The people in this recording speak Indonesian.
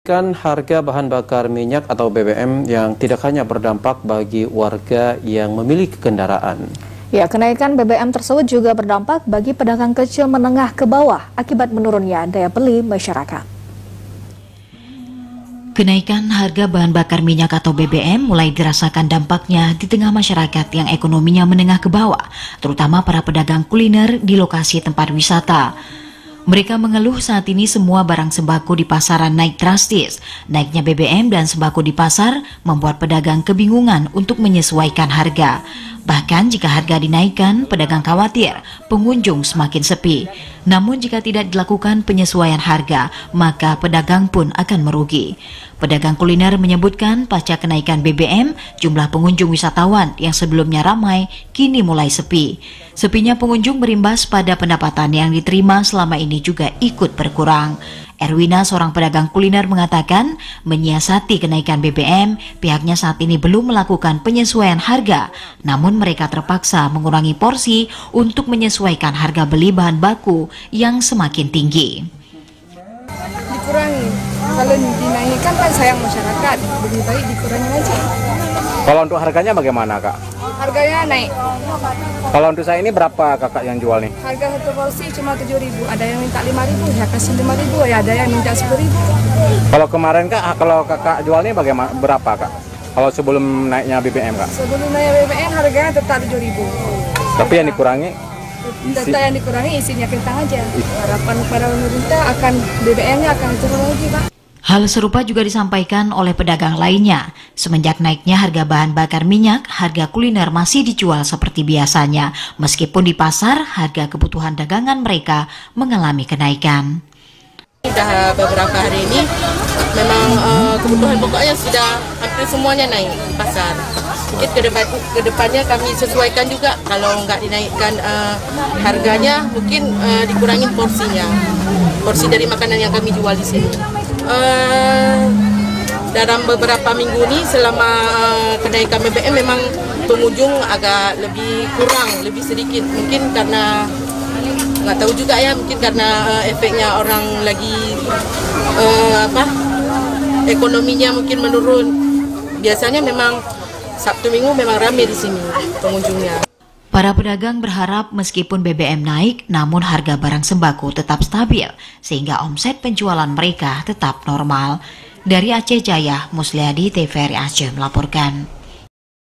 Harga bahan bakar minyak atau BBM yang tidak hanya berdampak bagi warga yang memiliki kendaraan. Ya, kenaikan BBM tersebut juga berdampak bagi pedagang kecil menengah ke bawah akibat menurunnya daya beli masyarakat. Kenaikan harga bahan bakar minyak atau BBM mulai dirasakan dampaknya di tengah masyarakat yang ekonominya menengah ke bawah, terutama para pedagang kuliner di lokasi tempat wisata. Mereka mengeluh saat ini semua barang sembako di pasaran naik drastis. Naiknya BBM dan sembako di pasar membuat pedagang kebingungan untuk menyesuaikan harga. Bahkan jika harga dinaikkan, pedagang khawatir pengunjung semakin sepi. Namun jika tidak dilakukan penyesuaian harga, maka pedagang pun akan merugi. Pedagang kuliner menyebutkan pasca kenaikan BBM, jumlah pengunjung wisatawan yang sebelumnya ramai kini mulai sepi. Sepinya pengunjung berimbas pada pendapatan yang diterima selama ini juga ikut berkurang. Erwina, seorang pedagang kuliner, mengatakan menyiasati kenaikan BBM, pihaknya saat ini belum melakukan penyesuaian harga, namun mereka terpaksa mengurangi porsi untuk menyesuaikan harga beli bahan baku yang semakin tinggi. Dikurangi, kalau dinaikkan kan sayang masyarakat, lebih baik dikurangi aja. Kalau untuk harganya bagaimana, Kak? Harganya naik. Kalau untuk saya ini berapa Kakak yang jual nih? Harga satu porsi cuma 7.000, ada yang minta 5.000, ya kasih 5.000, ya ada yang minta 10.000. Kalau kemarin Kak, kalau Kakak jualnya bagaimana, berapa Kak? Kalau sebelum naiknya BBM Kak? Sebelum naik BBM harganya tetap 7.000. Tapi yang dikurangi? Tetap yang dikurangi isinya kentang aja. Harapan para pemerintah akan BBM-nya akan turun lagi, Pak. Hal serupa juga disampaikan oleh pedagang lainnya. Semenjak naiknya harga bahan bakar minyak, harga kuliner masih dijual seperti biasanya, meskipun di pasar harga kebutuhan dagangan mereka mengalami kenaikan. Sudah beberapa hari ini memang kebutuhan pokoknya sudah hampir semuanya naik di pasar. Mungkin ke depannya kami sesuaikan juga, kalau nggak dinaikkan harganya, mungkin dikurangin porsinya. Porsi dari makanan yang kami jual di sini. Dalam beberapa minggu ini selama kenaikan BBM memang pengunjung agak lebih kurang, lebih sedikit. Mungkin karena nggak tahu juga ya, mungkin karena efeknya orang lagi ekonominya mungkin menurun. Biasanya memang Sabtu Minggu memang ramai di sini pengunjungnya. Para pedagang berharap meskipun BBM naik, namun harga barang sembako tetap stabil, sehingga omset penjualan mereka tetap normal. Dari Aceh Jaya, Musliadi, TVRI Aceh melaporkan.